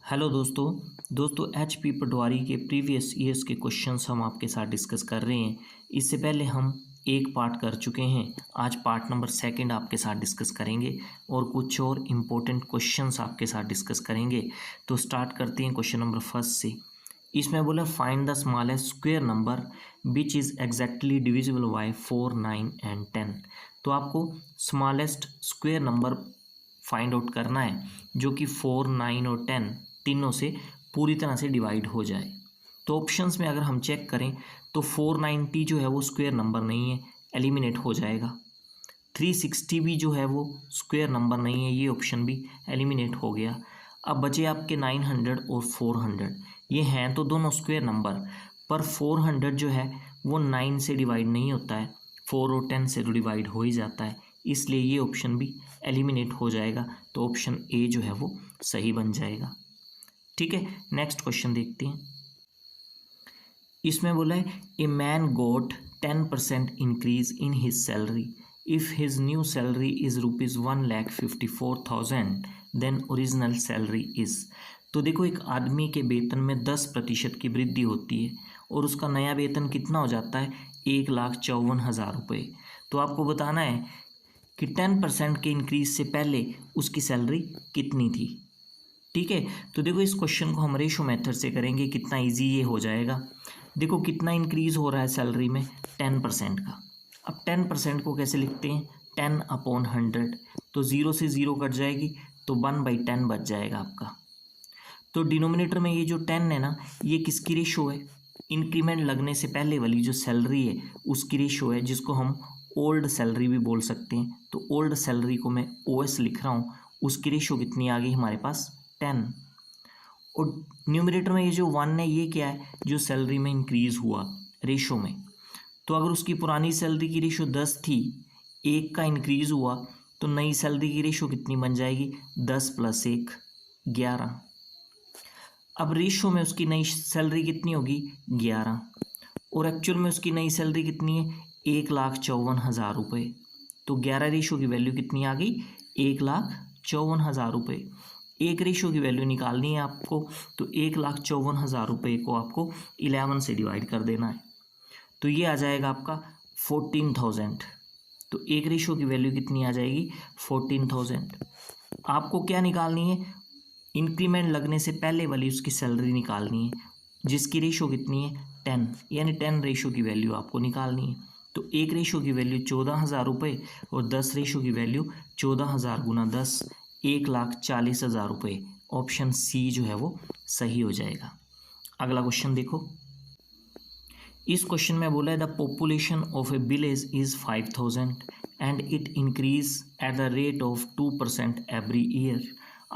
Hello दोस्तों H P पटवारी के previous years के क्वेश्चंस हम आपके साथ डिस्कस कर रहे हैं। इससे पहले हम एक पार्ट कर चुके हैं। आज पार्ट नंबर सेकंड आपके साथ डिस्कस करेंगे और कुछ और इम्पोर्टेंट क्वेश्चंस आपके साथ डिस्कस करेंगे। तो स्टार्ट करते हैं क्वेश्चन नंबर फर्स्ट से। इसमें बोला find the smallest square number which is exactly divisible by 4, 9 and 10। तो आपको smallest square number find out करना है जो कि 4, 9 और 10 तीनों से पूरी तरह से डिवाइड हो जाए। तो ऑप्शंस में अगर हम चेक करें तो 490 जो है वो स्क्वायर नंबर नहीं है, एलिमिनेट हो जाएगा। 360 भी जो है वो स्क्वायर नंबर नहीं है, ये ऑप्शन भी एलिमिनेट हो गया। अब बचे आपके 900 और 400। ये हैं तो दोनों स्क्वायर नंबर, पर 400 जो है वो 9 से डिवाइड नहीं होता है, 4 और 10 से तो डिवाइड हो ही जाता है, इसलिए ये ऑप्शन भी एलिमिनेट हो जाएगा। तो ऑप्शन ए जो है वो सही बन जाएगा। ठीक है, नेक्स्ट क्वेश्चन देखते हैं। इसमें बोला है a man got 10% increase in his salary if his new salary is ₹1,54,000 then original salary is. तो देखो, एक आदमी के वेतन में 10% की वृद्धि होती है और उसका नया वेतन कितना हो जाता है, 1,54,000 रुपये। तो आपको बताना है कि 10% के इंक्रीज से पहले उसकी सैलरी कितनी थी। ठीक है, तो देखो इस क्वेश्चन को हम रेशो मेथड से करेंगे, कितना इजी ये हो जाएगा। देखो कितना इंक्रीज हो रहा है सैलरी में, 10% का। अब 10% को कैसे लिखते हैं, 10/100। तो 0 से 0 कट जाएगी तो 1/10 बच जाएगा आपका। तो डिनोमिनेटर में ये जो 10 है ना, ये किसकी रेशो है, इंक्रीमेंट लगने से पहले वाली जो सैलरी है उसकी रेशो है, जिसको हम ओल्ड सैलरी भी बोल सकते हैं। तो ओल्ड सैलरी को मैं OS लिख रहा हूँ, उसकी रेशो कितनी आ गई हमारे पास, 10। और न्यूमरेटर में ये जो 1 है ये क्या है, जो सैलरी में इंक्रीज हुआ रेशो में। तो अगर उसकी पुरानी सैलरी की रेशो 10 थी, 1 का इंक्रीज हुआ, तो नई सैलरी की रेशो कितनी बन जाएगी, 10 + 1 11। अब रेशो में उसकी नई सैलरी कितनी होगी, 11, और एक्चुअल में उसकी नई सैलरी कितनी है, 1,54,000 रुपये। तो 11 रेशो की वैल्यू कितनी आ गई, 1,54,000 रुपये। एक रेशो की वैल्यू निकालनी है आपको, तो 1,54,000 रुपये को आपको 11 से डिवाइड कर देना है, तो ये आ जाएगा आपका 14,000। तो एक रेशो की वैल्यू कितनी आ जाएगी, 14,000। आपको क्या निकालनी है, इंक्रीमेंट लगने से पहले वाली उसकी सैलरी निकालनी है, जिसकी रेशो कितनी है, 10, यानी 10 रेशो की वैल्यू आपको निकालनी है। तो एक रेशो की वैल्यू 14,000 रुपये और 10 रेशो की वैल्यू 14,000 × 10, 1,40,000 रुपये। ऑप्शन सी जो है वो सही हो जाएगा। अगला क्वेश्चन देखो। इस क्वेश्चन में बोला है the population of A village is 5,000 and it increase at the rate of 2% every year.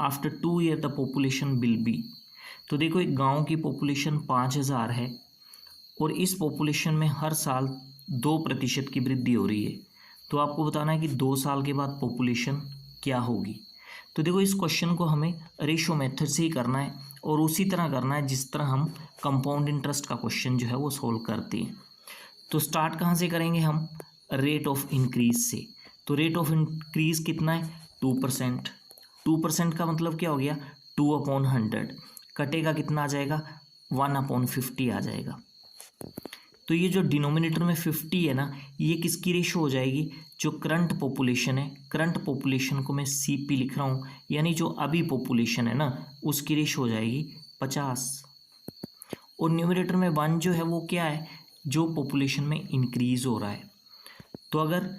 After 2 year the population will be. तो देखो, एक गांव की पॉपुलेशन 5,000 है और इस पॉपुलेशन में हर साल 2% की वृद्धि हो रही है। तो आपको बताना है कि 2 साल के बाद पॉपुलेशन क्या होगी। तो देखो, इस क्वेश्चन को हमें रेशो मेथड से ही करना है और उसी तरह करना है जिस तरह हम कंपाउंड इंटरेस्ट का क्वेश्चन जो है वो सोल्व करते हैं। तो स्टार्ट कहाँ से करेंगे हम, रेट ऑफ इंक्रीज से। तो रेट ऑफ इंक्रीज कितना है, 2%। 2% का मतलब क्या हो गया, 2/100। कटेगा कितना आ जाएगा, 1/50 आ जाएगा। तो ये जो डिनोमिनेटर में 50 है ना, ये किसकी रेशो हो जाएगी, जो करंट पॉपुलेशन है। करंट पॉपुलेशन को मैं CP लिख रहा हूँ, यानी जो अभी पॉपुलेशन है ना उसकी रेशो हो जाएगी 50। और न्यूमरेटर में 1 जो है वो क्या है, जो पॉपुलेशन में इंक्रीज हो रहा है। तो अगर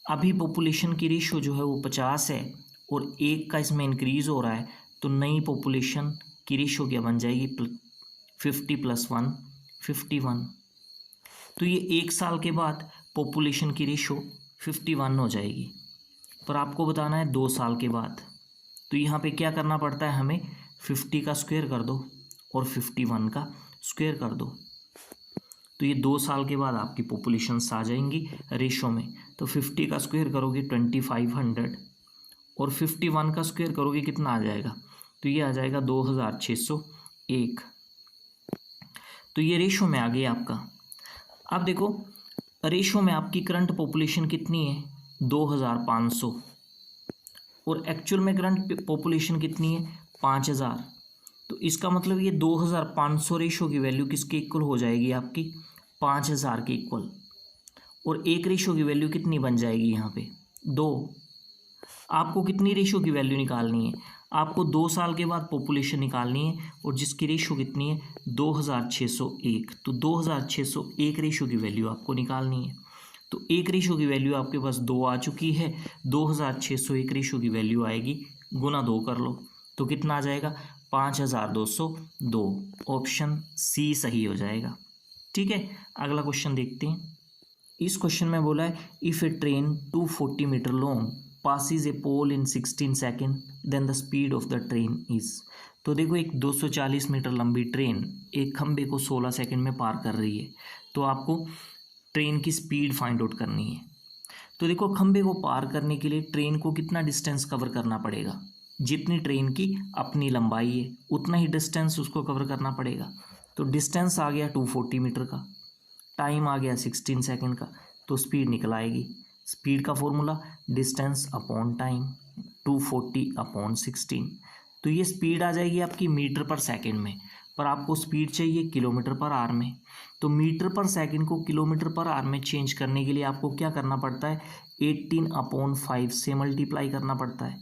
अभी पॉपुलेशन की रेशो जो है वो 50 है और 1 का इसमें इंक्रीज हो रहा है, तो नई पॉपुलेशन की रेशो क्या बन जाएगी, 50 + 1 51। तो ये 1 साल के बाद पॉपुलेशन की रेशो 51 हो जाएगी, पर आपको बताना है 2 साल के बाद। तो यहाँ पे क्या करना पड़ता है हमें, 50 का स्क्वायर कर दो और 51 का स्क्वायर कर दो। तो ये 2 साल के बाद आपकी पॉपुलेशंस आ जाएंगी रेशो में। तो 50 का स्क्वायर करोगे 2500 और 51 का स्क्वायर करोगे कितना आ जाएगा, तो ये आ जाएगा 2601। तो ये रेशो में आ गई आपका। अब देखो, रेशो में आपकी करंट पॉपुलेशन कितनी है, 2500, और एक्चुअल में करंट पॉपुलेशन कितनी है, 5000, तो इसका मतलब ये 2500 रेशो की वैल्यू किसके इक्वल हो जाएगी आपकी 5000 के इक्वल। और एक रेशो की वैल्यू कितनी बन जाएगी यहाँ पे 2। आपको कितनी रेशो की वैल्यू निकालनी है, आपको 2 साल के बाद पॉपुलेशन निकालनी है और जिसकी रेशो कितनी है 2601। तो 2601 रेशो की वैल्यू आपको निकालनी है। तो एक रेशो की वैल्यू आपके पास 2 आ चुकी है, 2601 रेशो की वैल्यू आएगी, गुना 2 कर लो तो कितना आ जाएगा 5202। ऑप्शन सी सही हो जाएगा। ठीक है, अगला क्वेश्चन देखते हैं। इस क्वेश्चन में बोला है if a train 240 metre long passes a pole in 16 second then the speed of the train is. तो देखो एक 240 मीटर लंबी ट्रेन एक खंबे को 16 सेकेंड में पार कर रही है, तो आपको ट्रेन की स्पीड फाइंड आउट करनी है। तो देखो खंबे को पार करने के लिए ट्रेन को कितना डिस्टेंस कवर करना पड़ेगा, जितनी ट्रेन की अपनी लंबाई है उतना ही डिस्टेंस उसको कवर करना पड़ेगा। तो डिस्टेंस आ गया 240 मीटर का, टाइम आ गया 16 सेकेंड का, तो स्पीड निकल आएगी। स्पीड का formula distance upon time 240 upon 16। तो ये स्पीड आ जाएगी आपकी मीटर पर सेकेंड में, पर आपको स्पीड चाहिए किलोमीटर पर आवर में। तो मीटर पर सेकेंड को किलोमीटर पर आवर में चेंज करने के लिए आपको क्या करना पड़ता है 18/5 से मल्टीप्लाई करना पड़ता है।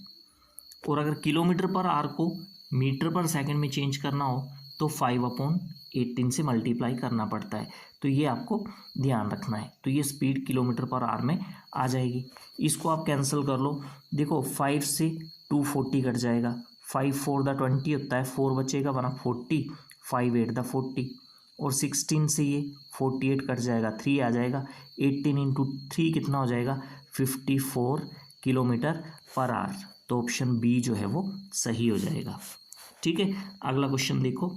और अगर किलोमीटर पर आवर को मीटर पर सेकेंड में चेंज करना हो तो 5/18 से मल्टीप्लाई करना पड़ता है। तो ये आपको ध्यान रखना है। तो ये स्पीड किलोमीटर पर आवर में आ जाएगी। इसको आप कैंसिल कर लो, देखो 5 से 240 कट जाएगा, 5 4 द 20 होता है, 4 बचेगा बना 40, 5 8 द 40, और 16 से ये 48 कट जाएगा, 3 आ जाएगा, 18 इंटू 3 कितना हो जाएगा 54 किलोमीटर पर आवर। तो ऑप्शन बी जो है वो सही हो जाएगा। ठीक है, अगला क्वेश्चन देखो।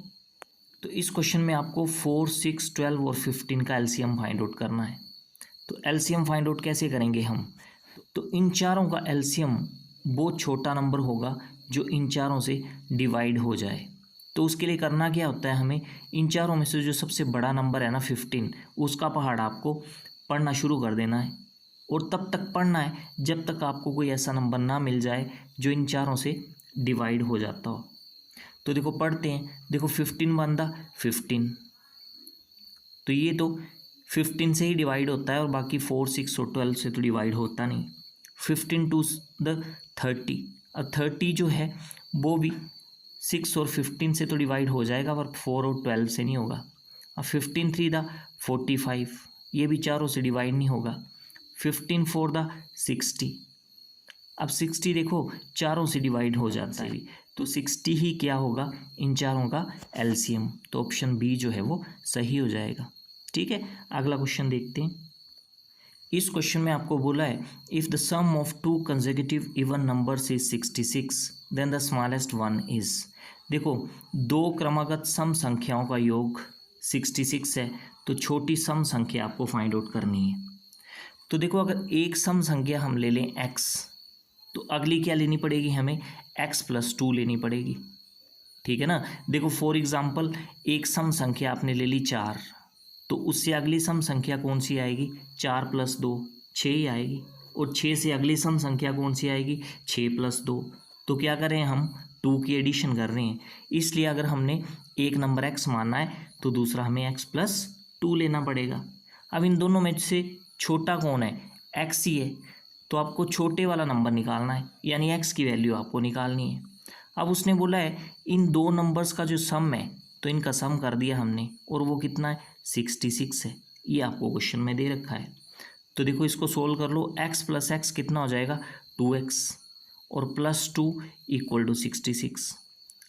तो इस क्वेश्चन में आपको 4, 6, 12 और 15 का एलसीएम फाइंड आउट करना है। तो एलसीएम फाइंड आउट कैसे करेंगे हम, तो इन चारों का एलसीएम बहुत छोटा नंबर होगा जो इन चारों से डिवाइड हो जाए। तो उसके लिए करना क्या होता है, हमें इन चारों में से जो सबसे बड़ा नंबर है ना 15, उसका पहाड़ आपको पढ़ना शुरू कर देना है और तब तक पढ़ना है जब तक आपको कोई ऐसा नंबर ना मिल जाए जो इन चारों से डिवाइड हो जाता हो। तो देखो पढ़ते हैं, देखो 15 बनता 15, तो ये तो 15 से ही डिवाइड होता है और बाकी 4, 6 और 12 से तो डिवाइड होता नहीं। 15 टू द 30, अब 30 जो है वो भी 6 और 15 से तो डिवाइड हो जाएगा पर 4 और 12 से नहीं होगा। अब 15 3 द 45, ये भी चारों से डिवाइड नहीं होगा। 15 4 द 60, अब 60 देखो चारों से डिवाइड हो जाता है, तो 60 ही क्या होगा इन चारों का एलसीएम। तो ऑप्शन बी जो है वो सही हो जाएगा। ठीक है, अगला क्वेश्चन देखते हैं। इस क्वेश्चन में आपको बोला है if the sum of 2 consecutive even numbers is 66 then the smallest one is. देखो 2 क्रमागत सम संख्याओं का योग 66 है, तो छोटी सम संख्या आपको फाइंड आउट करनी है। तो देखो अगर एक सम संख्या हम ले लें x, तो अगली क्या लेनी पड़ेगी हमें x+2 लेनी पड़ेगी। ठीक है ना, देखो फॉर एग्जांपल एक सम संख्या आपने ले ली 4, तो उससे अगली सम संख्या कौन सी आएगी 4 + 2 6 ही आएगी, और 6 से अगली सम संख्या कौन सी आएगी 6 + 2। तो क्या करें हम 2 की एडिशन कर रहे हैं, इसलिए अगर हमने एक नंबर x मानना है तो दूसरा हमें x+2 लेना पड़ेगा। अब इन दोनों में से छोटा कौन है x ही है, तो आपको छोटे वाला नंबर निकालना है, यानी x की वैल्यू आपको निकालनी है। अब उसने बोला है इन 2 नंबर्स का जो सम है, तो इनका सम कर दिया हमने और वो कितना है 66 है, ये आपको क्वेश्चन में दे रखा है। तो देखो इसको सोल्व कर लो, x + x कितना हो जाएगा 2x और +2 = 66।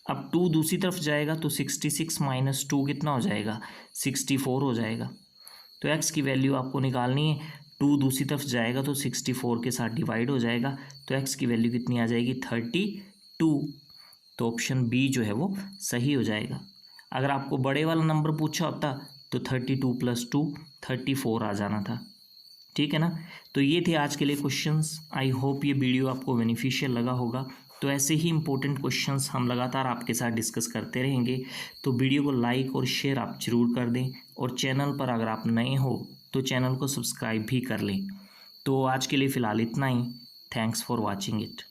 अब 2 दूसरी तरफ जाएगा तो 66 - 2 कितना हो जाएगा 64 हो जाएगा। तो x की वैल्यू आपको निकालनी है, 2 दूसरी तरफ जाएगा तो 64 के साथ डिवाइड हो जाएगा, तो x की वैल्यू कितनी आ जाएगी 32। तो ऑप्शन बी जो है वो सही हो जाएगा। अगर आपको बड़े वाला नंबर पूछा होता तो 32 + 2 34 आ जाना था। ठीक है ना, तो ये थे आज के लिए क्वेश्चंस। आई होप ये वीडियो आपको बेनिफिशियल लगा होगा। तो ऐसे ही इंपॉर्टेंट क्वेश्चंस हम लगातार आपके साथ डिस्कस करते रहेंगे। तो वीडियो को लाइक और शेयर आप जरूर कर दें, और चैनल पर अगर आप नए हो तो चैनल को सब्सक्राइब भी कर लें। तो आज के लिए फ़िलहाल इतना ही। Thanks for watching it.